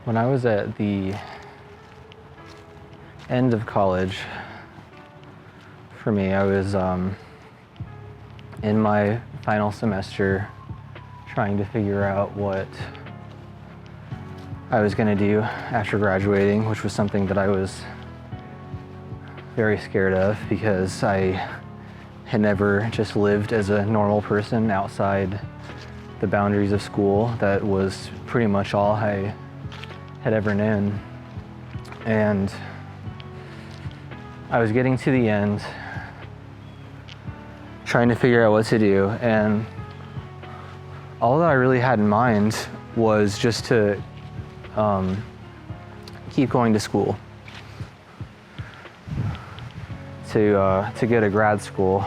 When I was at the end of college, for me, I was in my final semester trying to figure out what I was going to do after graduating, which was something that I was very scared of because I had never just lived as a normal person outside the boundaries of school. That was pretty much all I had ever known. And I was getting to the end, trying to figure out what to do, and all that I really had in mind was just to keep going to school, to go to grad school.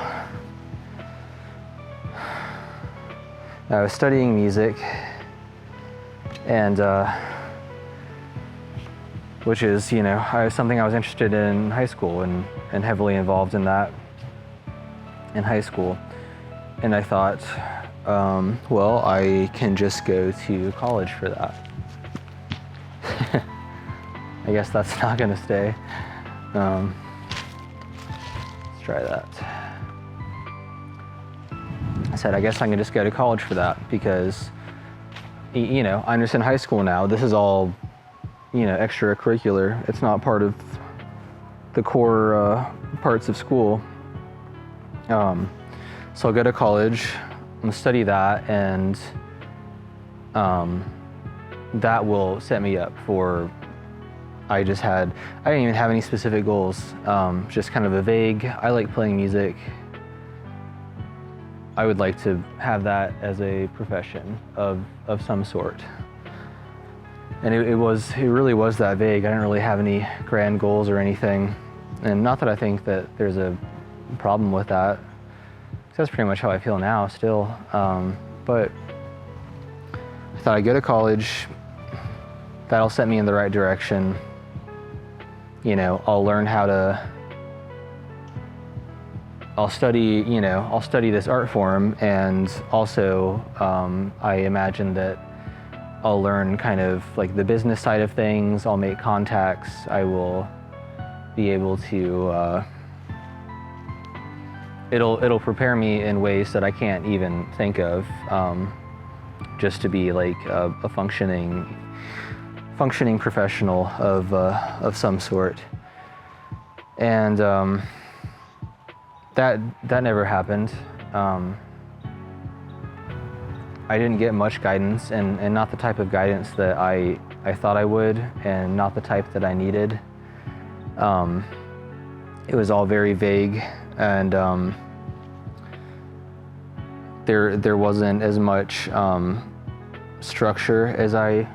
I was studying music, and which is, something I was interested in high school and heavily involved in that in high school. And I thought, well, I can just go to college for that. I guess that's not gonna stay. Let's try that. I said, I guess I can just go to college for that because, I'm just in high school now. This is all, extracurricular. It's not part of the core parts of school. So I'll go to college, I'm gonna study that, and that will set me up for, I didn't even have any specific goals, just kind of a vague, I like playing music. I would like to have that as a profession of some sort. And it really was that vague. I didn't really have any grand goals or anything. And not that I think that there's a problem with that. That's pretty much how I feel now still. But I thought I'd go to college, that'll set me in the right direction. I'll learn how to, I'll study this art form, and also I imagine that I'll learn kind of like the business side of things. I'll make contacts. I will be able to, it'll prepare me in ways that I can't even think of, just to be like a functioning professional of some sort. And that never happened. I didn't get much guidance, and not the type of guidance that I thought I would, and not the type that I needed. It was all very vague, and there wasn't as much structure as I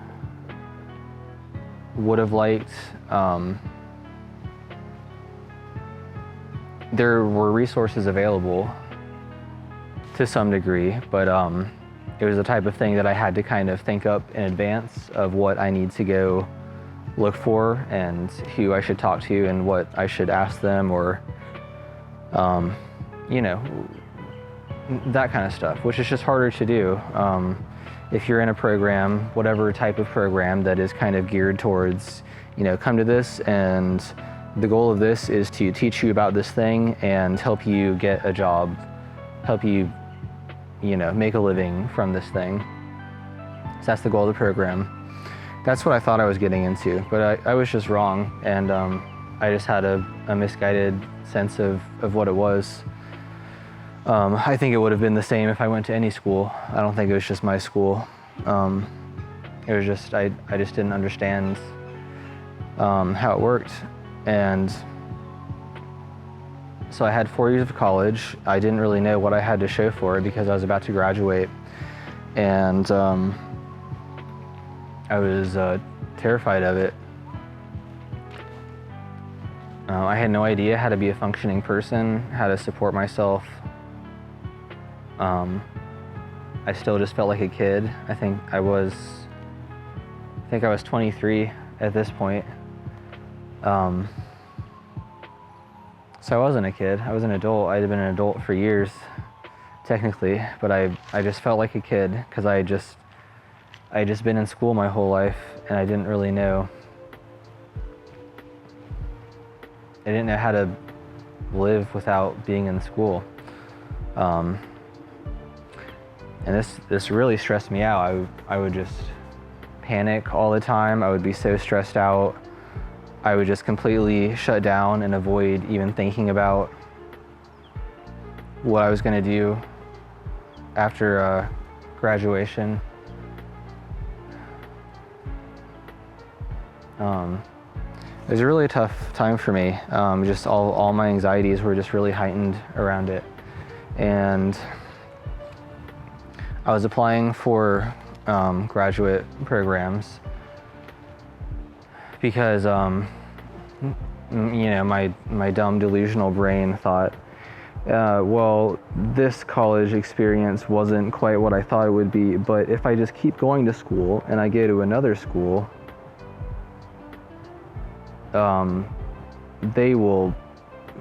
would have liked. There were resources available to some degree, but it was the type of thing that I had to kind of think up in advance of what I need to go look for and who I should talk to and what I should ask them, or that kind of stuff, which is just harder to do. If you're in a program, whatever type of program that is kind of geared towards, come to this, and the goal of this is to teach you about this thing and help you get a job, help you, make a living from this thing. So that's the goal of the program. That's what I thought I was getting into, but I was just wrong, and I just had a misguided sense of what it was. I think it would have been the same if I went to any school. I don't think it was just my school. It was just, I just didn't understand how it worked. And so I had 4 years of college. I didn't really know what I had to show for it because I was about to graduate. And I was terrified of it. I had no idea how to be a functioning person, how to support myself. I still just felt like a kid. I think I was 23 at this point. So I wasn't a kid, I was an adult. I'd been an adult for years, technically, but I just felt like a kid because I had just been in school my whole life, and I didn't really know. I didn't know how to live without being in school. And this really stressed me out. I would just panic all the time. I would be so stressed out. I would just completely shut down and avoid even thinking about what I was going to do after graduation. It was a really tough time for me. Just all my anxieties were just really heightened around it. And I was applying for graduate programs because, my dumb delusional brain thought, well, this college experience wasn't quite what I thought it would be, but if I just keep going to school and I go to another school, they will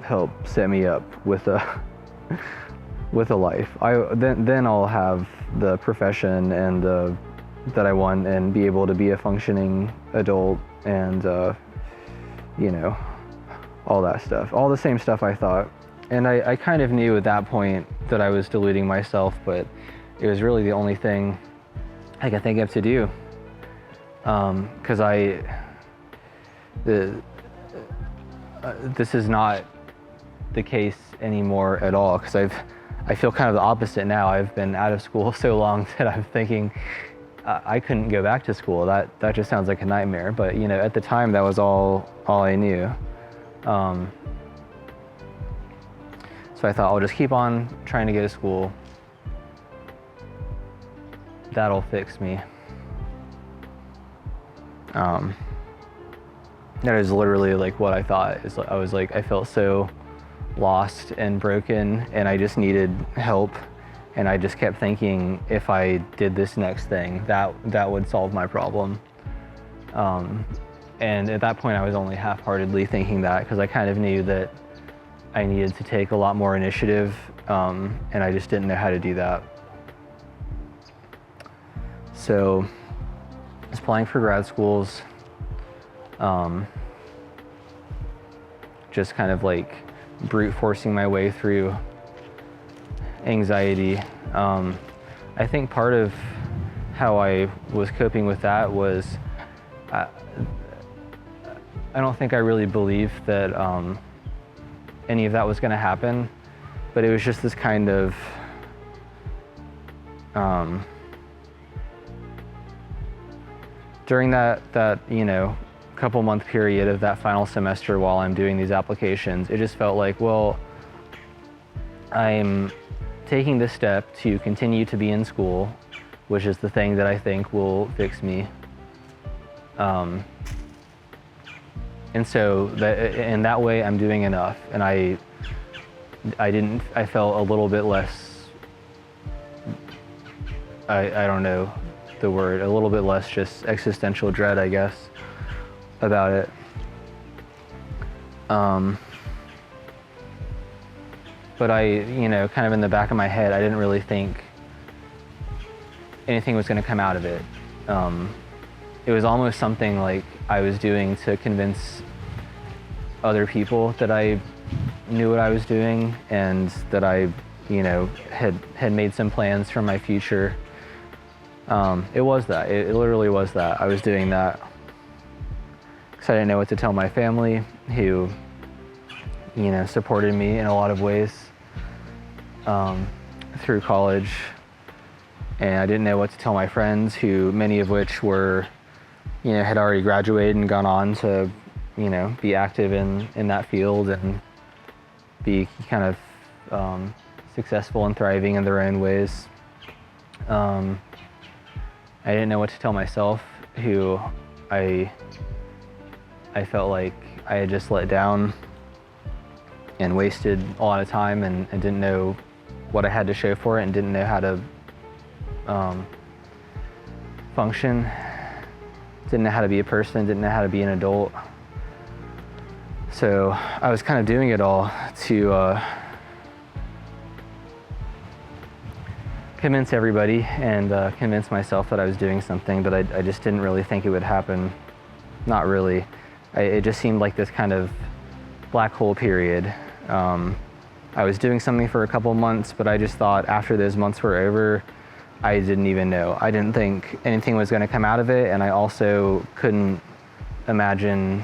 help set me up with a life. Then I'll have the profession and that I want and be able to be a functioning adult and all that stuff, all the same stuff I thought. And I kind of knew at that point that I was deluding myself, but it was really the only thing I could think of to do, because this is not the case anymore at all, because I feel kind of the opposite now. I've been out of school so long that I'm thinking I couldn't go back to school. That just sounds like a nightmare. But at the time, that was all I knew. So I thought I'll just keep on trying to go to school. That'll fix me. That is literally like what I thought. I felt so lost and broken, and I just needed help. And I just kept thinking, if I did this next thing, that would solve my problem. And at that point, I was only half-heartedly thinking that, because I kind of knew that I needed to take a lot more initiative, and I just didn't know how to do that. So I was applying for grad schools, just kind of like brute forcing my way through anxiety. I think part of how I was coping with that was I don't think I really believed that any of that was going to happen, but it was just this kind of during that couple month period of that final semester while I'm doing these applications, it just felt like, well, I'm taking this step to continue to be in school, which is the thing that I think will fix me. And so in that way, I'm doing enough. And I felt a little bit less, I don't know the word, a little bit less just existential dread, I guess, about it. But kind of in the back of my head, I didn't really think anything was going to come out of it. It was almost something like I was doing to convince other people that I knew what I was doing and that I, had made some plans for my future. It was that. It literally was that. I was doing that because I didn't know what to tell my family, who, supported me in a lot of ways through college. And I didn't know what to tell my friends, who many of which were, had already graduated and gone on to, be active in that field and be kind of successful and thriving in their own ways. I didn't know what to tell myself, who I felt like I had just let down and wasted a lot of time and didn't know what I had to show for it and didn't know how to function, didn't know how to be a person, didn't know how to be an adult. So I was kind of doing it all to convince everybody and convince myself that I was doing something, but I just didn't really think it would happen. Not really. It just seemed like this kind of black hole period. I was doing something for a couple months, but I just thought after those months were over, I didn't even know. I didn't think anything was going to come out of it, and I also couldn't imagine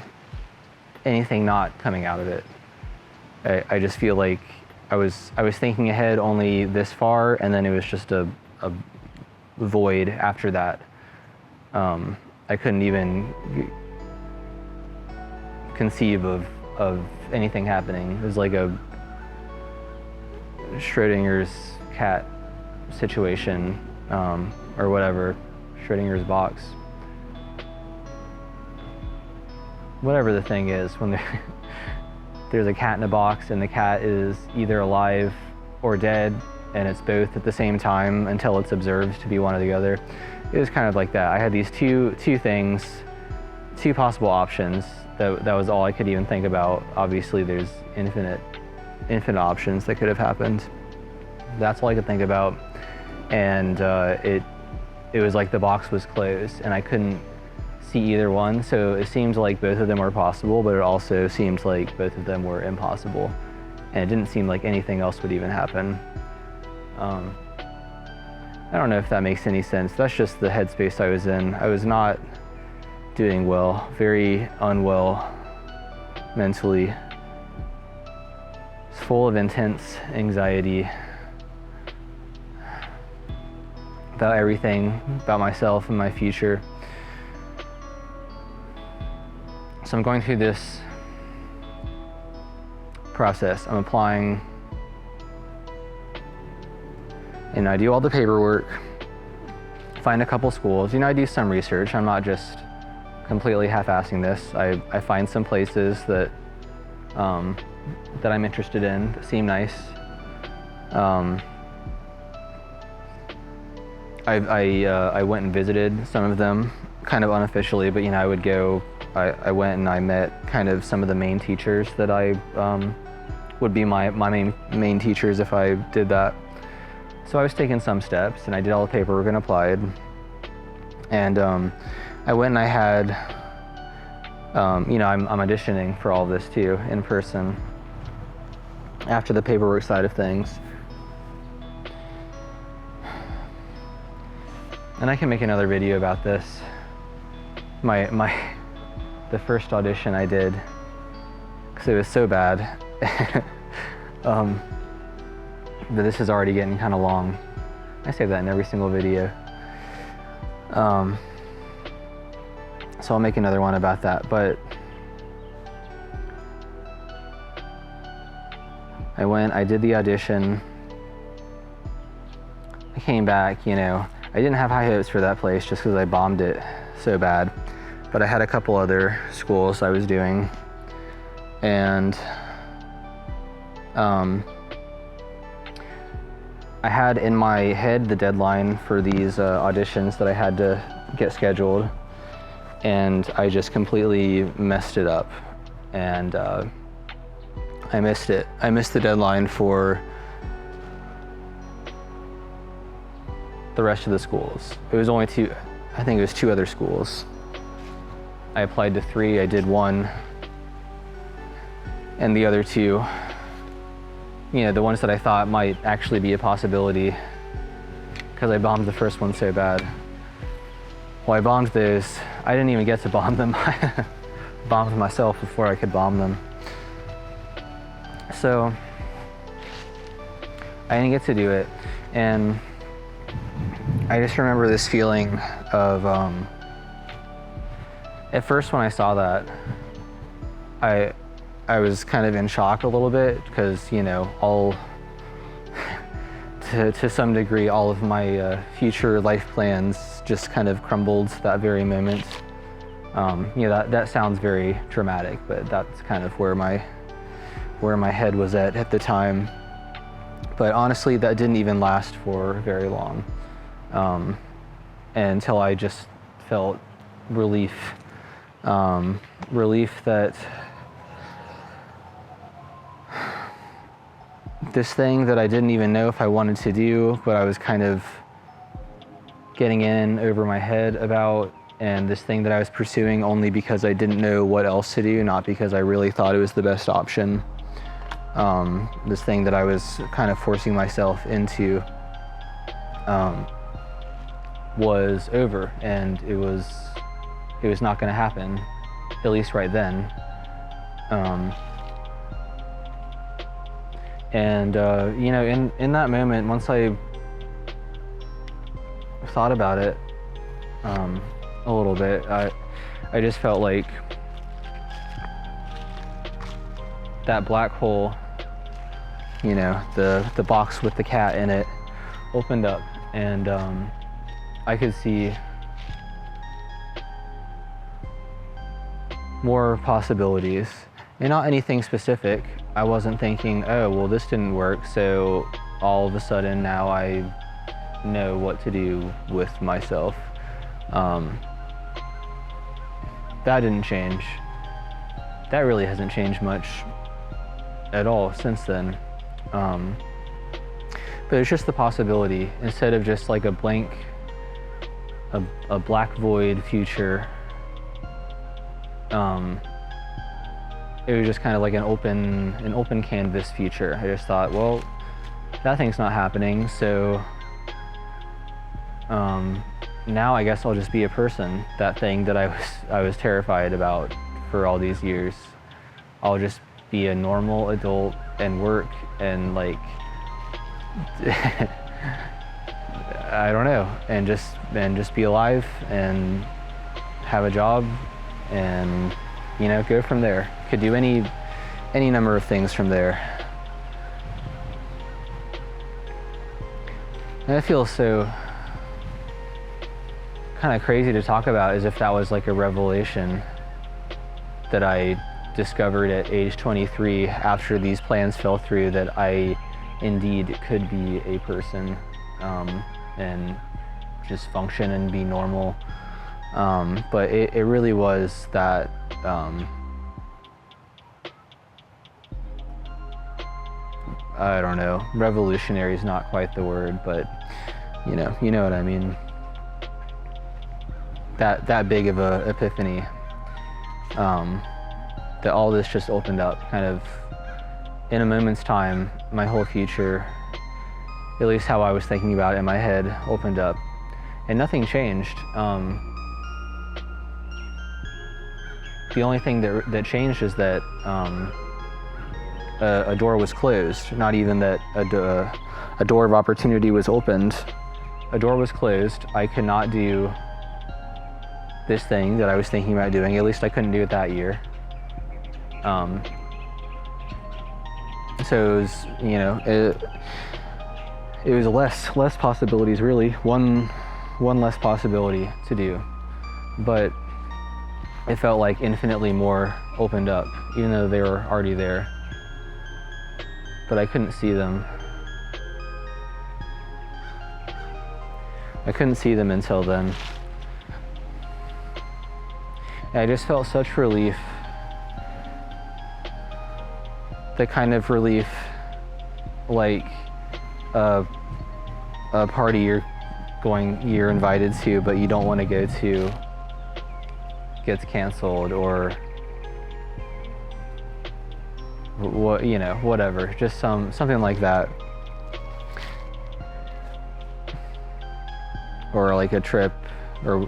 anything not coming out of it. I just feel like I was thinking ahead only this far, and then it was just a void after that. I couldn't even conceive of anything happening. It was like a Schrodinger's cat situation, or whatever, Schrodinger's box. Whatever the thing is, when there's a cat in a box and the cat is either alive or dead, and it's both at the same time until it's observed to be one or the other. It was kind of like that. I had these two things, two possible options. That was all I could even think about. Obviously, there's infinite options that could have happened. That's all I could think about, and it was like the box was closed, and I couldn't see either one. So it seemed like both of them were possible, but it also seemed like both of them were impossible, and it didn't seem like anything else would even happen. I don't know if that makes any sense. That's just the headspace I was in. I was not doing well, very unwell mentally. It's full of intense anxiety about everything, about myself and my future. So I'm going through this process. I'm applying, and I do all the paperwork, find a couple schools. I do some research. I'm not just completely half-assing this. I find some places that I'm interested in that seem nice. I went and visited some of them, kind of unofficially, but I would go. I went and I met kind of some of the main teachers that I would be my main teachers if I did that. So I was taking some steps, and I did all the paperwork and applied. And I went and I had, I'm auditioning for all of this too, in person, after the paperwork side of things. And I can make another video about this. The first audition I did, because it was so bad. But this is already getting kind of long. I say that in every single video. So I'll make another one about that. But I went, I did the audition. I came back, I didn't have high hopes for that place just because I bombed it so bad. But I had a couple other schools I was doing. And I had in my head the deadline for these auditions that I had to get scheduled, and I just completely messed it up, and I missed it. I missed the deadline for the rest of the schools. It was only two, I think it was two other schools. I applied to 3, I did 1, and the other 2, the ones that I thought might actually be a possibility, because I bombed the first one so bad. Well, I bombed those. I didn't even get to bomb them. I bombed myself before I could bomb them. So I didn't get to do it. And I just remember this feeling of, at first when I saw that, I was kind of in shock a little bit, because, all, to some degree, all of my future life plans just kind of crumbled that very moment. That sounds very dramatic, but that's kind of where my head was at the time. But honestly, that didn't even last for very long, until I just felt relief. Relief that this thing that I didn't even know if I wanted to do, but I was kind of getting in over my head about, and this thing that I was pursuing only because I didn't know what else to do, not because I really thought it was the best option. This thing that I was kind of forcing myself into was over, and it was not going to happen, at least right then. You know, in that moment, once I thought about it a little bit, I just felt like that black hole, you know, the box with the cat in it, opened up, and I could see more possibilities, and not anything specific. I wasn't thinking, oh, well, this didn't work, so all of a sudden now I know what to do with myself. That didn't change. That really hasn't changed much at all since then. But it's just the possibility, instead of just like a blank, a black void future, it was just kind of like an open canvas future. I just thought, well, that thing's not happening, so now I guess I'll just be a person. That thing that I was terrified about for all these years, I'll just be a normal adult and work and like I don't know, and just be alive and have a job and, you know, go from there. Could do any number of things from there. And it feels so kind of crazy to talk about, as if that was like a revelation that I discovered at age 23 after these plans fell through, that I indeed could be a person and just function and be normal. But it really was that I don't know, revolutionary is not quite the word, but you know what I mean. That big of a epiphany, that all this just opened up kind of in a moment's time. My whole future, at least how I was thinking about it in my head, opened up, and nothing changed. The only thing that changed is that a door was closed. Not even that a door of opportunity was opened. A door was closed. I could not do this thing that I was thinking about doing. At least I couldn't do it that year. So it was, you know, it was less possibilities, really. One less possibility to do, but it felt like infinitely more opened up, even though they were already there. But I couldn't see them. I couldn't see them until then. And I just felt such relief. The kind of relief like a party you're invited to, but you don't want to go to, gets canceled, or what, you know, whatever, just something like that. Or like a trip, or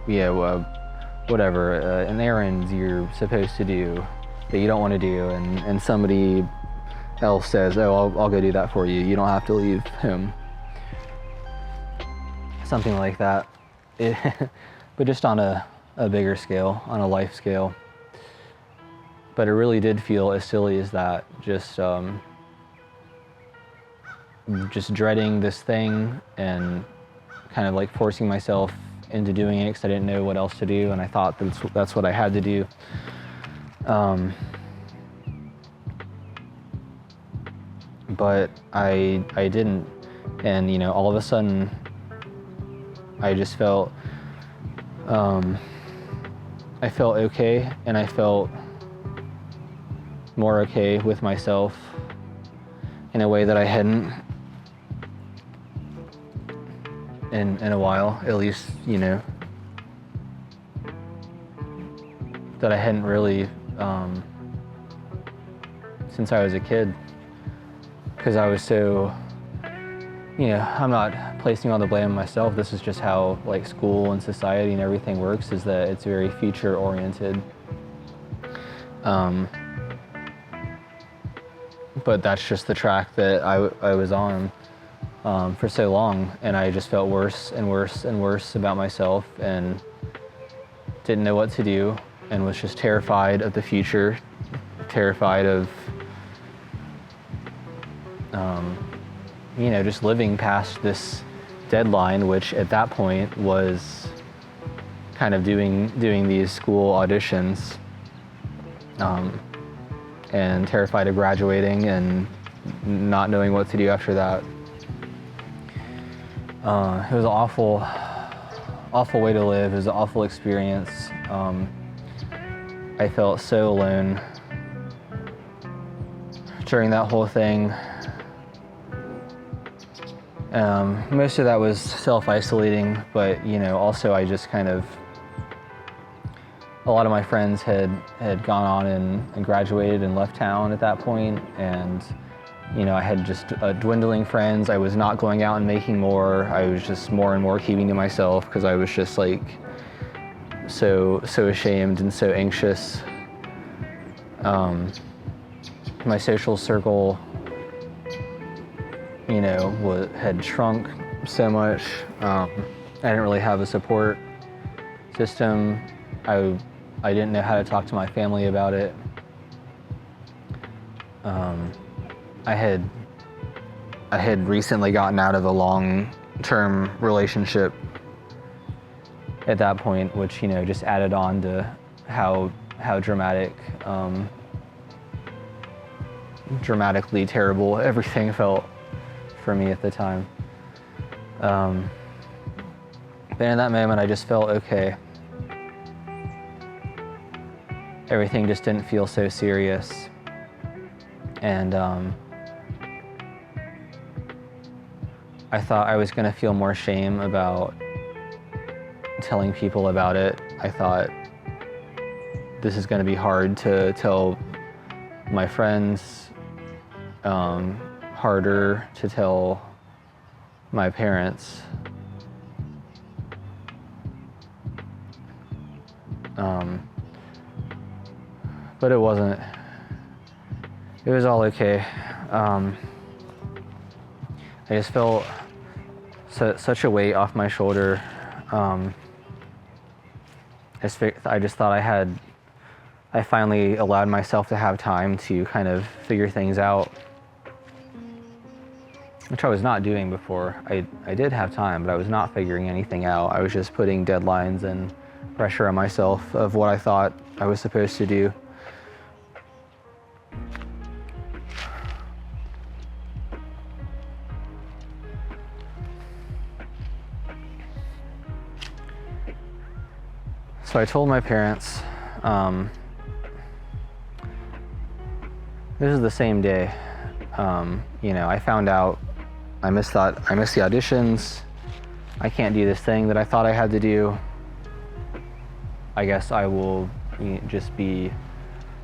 whatever, an errand you're supposed to do that you don't want to do, and somebody else says, oh, I'll go do that for you. You don't have to leave home. Something like that. But just on a bigger scale, on a life scale. But it really did feel as silly as that. Just dreading this thing and kind of like forcing myself into doing it because I didn't know what else to do, and I thought that's what I had to do. But I didn't, and you know, all of a sudden I just felt I felt okay, and I felt more okay with myself, in a way that I hadn't in a while, at least, you know, that I hadn't really since I was a kid, because I was so, you know, I'm not placing all the blame on myself. This is just how like school and society and everything works, is that it's very future oriented. But that's just the track that I was on for so long, and I just felt worse and worse and worse about myself, and didn't know what to do, and was just terrified of the future, terrified of you know, just living past this deadline, which at that point was kind of doing these school auditions, and terrified of graduating and not knowing what to do after that. It was an awful way to live. It was an awful experience. I felt so alone during that whole thing. Most of that was self-isolating, but, you know, also I just kind of, a lot of my friends had gone on and graduated and left town at that point, and, you know, I had just dwindling friends. I was not going out and making more. I was just more and more keeping to myself, because I was just like so ashamed and so anxious. My social circle, you know, had shrunk so much. I didn't really have a support system. I didn't know how to talk to my family about it. I had recently gotten out of a long-term relationship at that point, which, you know, just added on to how dramatically terrible everything felt for me at the time. But in that moment, I just felt okay. Everything just didn't feel so serious. And I thought I was gonna feel more shame about telling people about it. I thought this is gonna be hard to tell my friends, harder to tell my parents. But it wasn't. It was all okay. I just felt such a weight off my shoulder. I just thought I finally allowed myself to have time to kind of figure things out, which I was not doing before. I did have time, but I was not figuring anything out. I was just putting deadlines and pressure on myself of what I thought I was supposed to do. So I told my parents, this is the same day, you know, I found out I missed the auditions. I can't do this thing that I thought I had to do. I guess I will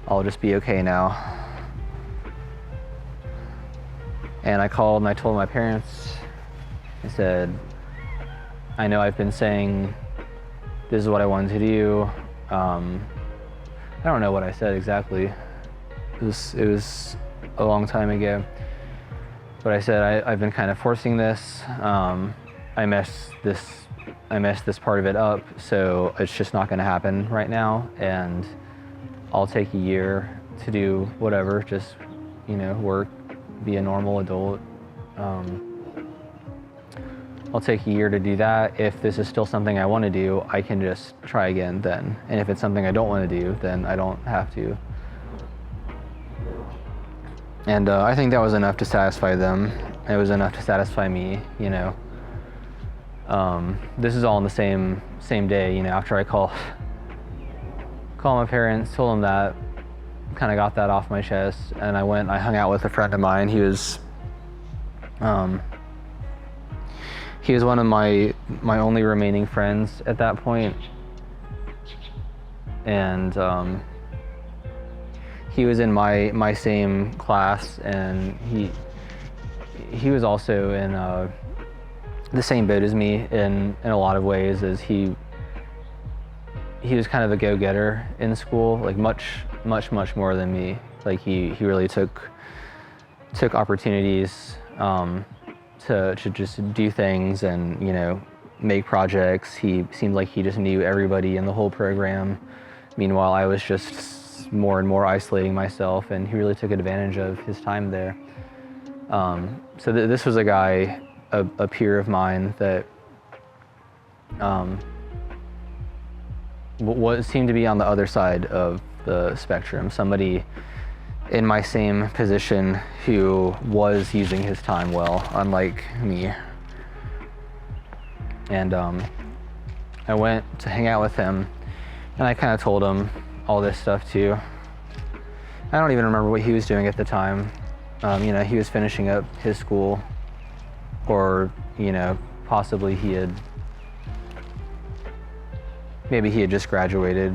I'll just be okay now. And I called and I told my parents, I said, I know I've been saying this is what I wanted to do. I don't know what I said exactly. It was a long time ago. But I said I've been kind of forcing this. I messed this part of it up, so it's just not going to happen right now. And I'll take a year to do whatever, just, you know, work, be a normal adult. I'll take a year to do that. If this is still something I want to do, I can just try again then. And if it's something I don't want to do, then I don't have to. And I think that was enough to satisfy them. It was enough to satisfy me, you know. This is all in the same day, you know, after I called my parents, told them that, kind of got that off my chest, and I hung out with a friend of mine. He was Um, he was one of my only remaining friends at that point, and he was in my same class, and he was also in the same boat as me in a lot of ways. As he was kind of a go-getter in school, like much more than me. Like he really took opportunities to just do things and, you know, make projects. He seemed like he just knew everybody in the whole program. Meanwhile, I was just more and more isolating myself, and he really took advantage of his time there. So this was a guy, a peer of mine that what seemed to be on the other side of the spectrum, somebody in my same position who was using his time well, unlike me. And I went to hang out with him, and I kind of told him all this stuff too. I don't even remember what he was doing at the time. You know, he was finishing up his school, or, you know, possibly maybe he had just graduated,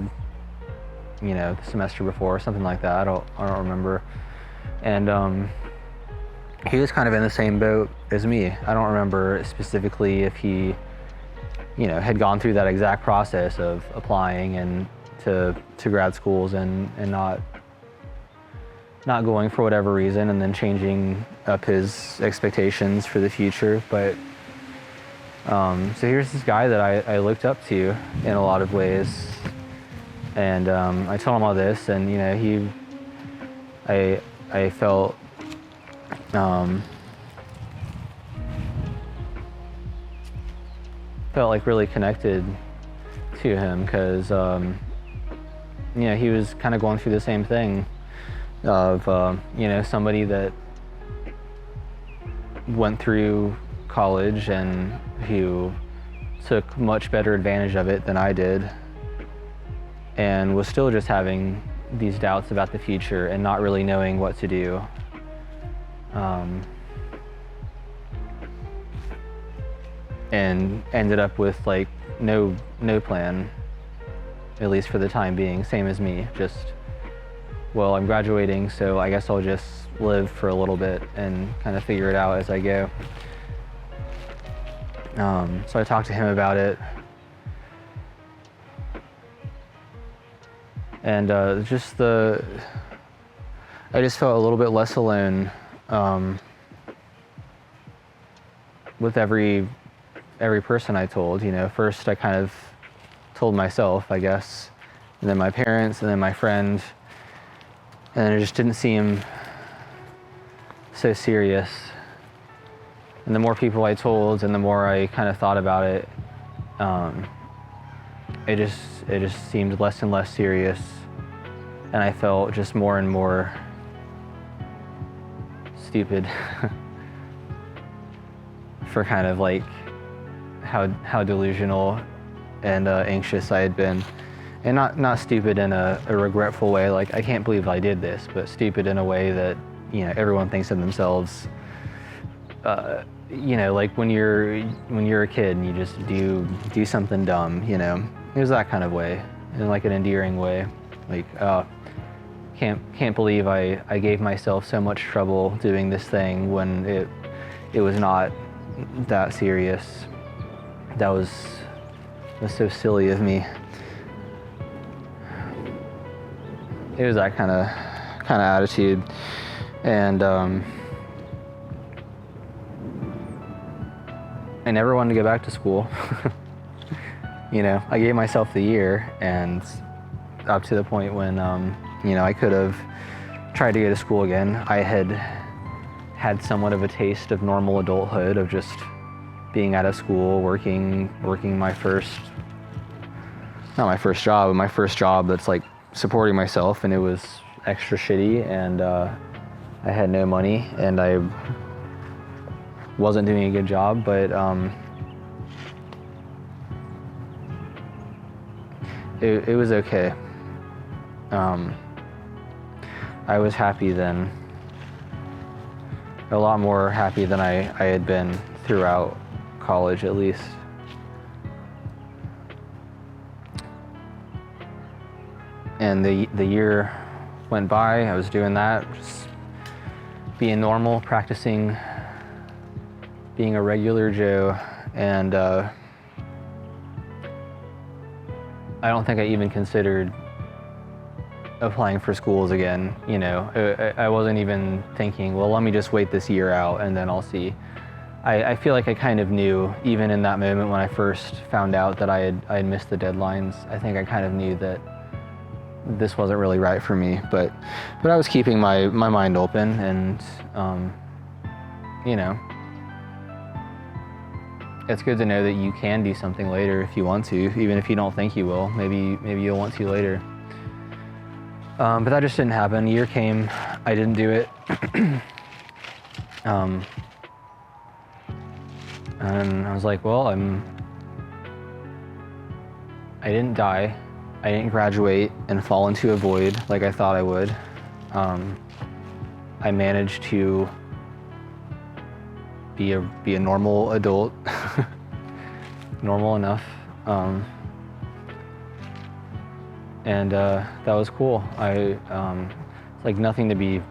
you know, the semester before, something like that. I don't remember. And he was kind of in the same boat as me. I don't remember specifically if he, you know, had gone through that exact process of applying and to grad schools and not going for whatever reason, and then changing up his expectations for the future. But so here's this guy that I looked up to in a lot of ways, and I told him all this, and, you know, I felt like really connected to him, because you know, he was kind of going through the same thing of you know, somebody that went through college and who took much better advantage of it than I did, and was still just having these doubts about the future and not really knowing what to do. And ended up with like no plan, at least for the time being, same as me. Just, well, I'm graduating, so I guess I'll just live for a little bit and kind of figure it out as I go. So I talked to him about it, and I just felt a little bit less alone with every person I told. You know, first I kind of told myself, I guess, and then my parents, and then my friend, and it just didn't seem so serious. And the more people I told, and the more I kind of thought about it, it just seemed less and less serious, and I felt just more and more stupid for kind of like how delusional and anxious I had been. And not stupid in a regretful way, like I can't believe I did this, but stupid in a way that, you know, everyone thinks of themselves, you know, like when you're a kid and you just do something dumb, you know. It was that kind of way, in like an endearing way, like, can't believe I gave myself so much trouble doing this thing when it was not that serious. That was so silly of me. It was that kind of attitude, and I never wanted to go back to school. You know, I gave myself the year, and up to the point when you know, I could have tried to go to school again. I had somewhat of a taste of normal adulthood, of just being out of school, working my first, not my first job, but my first job that's like supporting myself, and it was extra shitty, and I had no money, and I wasn't doing a good job, but it was okay. I was happy then. a lot more happy than I had been throughout college, at least. And the year went by, I was doing that, just being normal, practicing being a regular Joe, and I don't think I even considered applying for schools again. You know, I wasn't even thinking, well, let me just wait this year out and then I'll see. I feel like I kind of knew, even in that moment when I first found out that I had missed the deadlines, I think I kind of knew that this wasn't really right for me, but I was keeping my mind open, and you know, it's good to know that you can do something later if you want to, even if you don't think you will. Maybe you'll want to later. But that just didn't happen. A year came, I didn't do it. And I was like, well, I didn't die. I didn't graduate and fall into a void like I thought I would. I managed to be a normal adult, normal enough, and that was cool. It's like nothing to be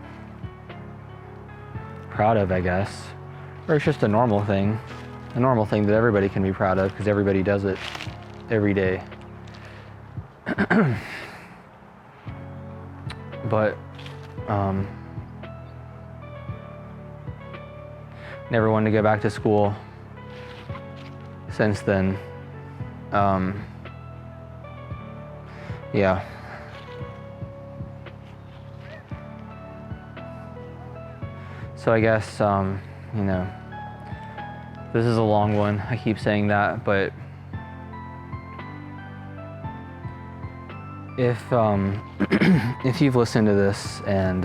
proud of, I guess, or it's just a normal thing that everybody can be proud of because everybody does it every day. But never wanted to go back to school since then. Yeah. So I guess, you know, this is a long one. I keep saying that, but if if you've listened to this and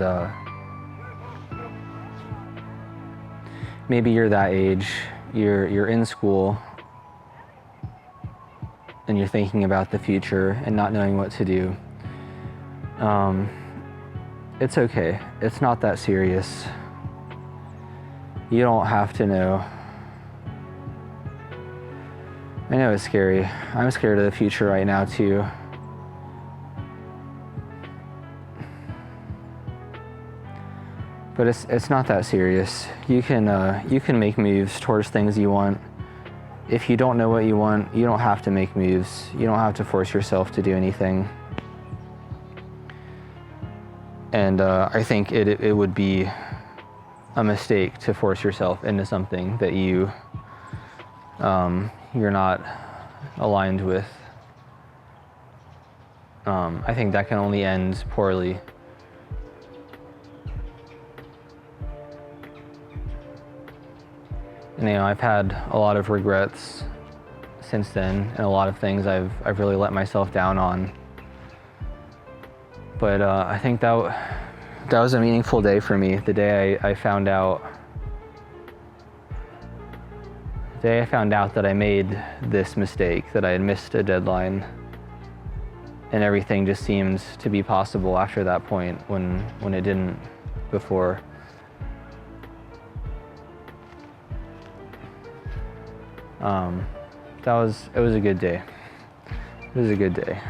maybe you're that age, you're in school and you're thinking about the future and not knowing what to do, it's okay. It's not that serious. You don't have to know. I know it's scary. I'm scared of the future right now too. But it's not that serious. You can make moves towards things you want. If you don't know what you want, you don't have to make moves. You don't have to force yourself to do anything. And I think it would be a mistake to force yourself into something that you're not aligned with. I think that can only end poorly. And, you know, I've had a lot of regrets since then, and a lot of things I've really let myself down on. But I think that was a meaningful day for me. The day I found out that I made this mistake, that I had missed a deadline, and everything just seemed to be possible after that point when it didn't before. It was a good day. It was a good day.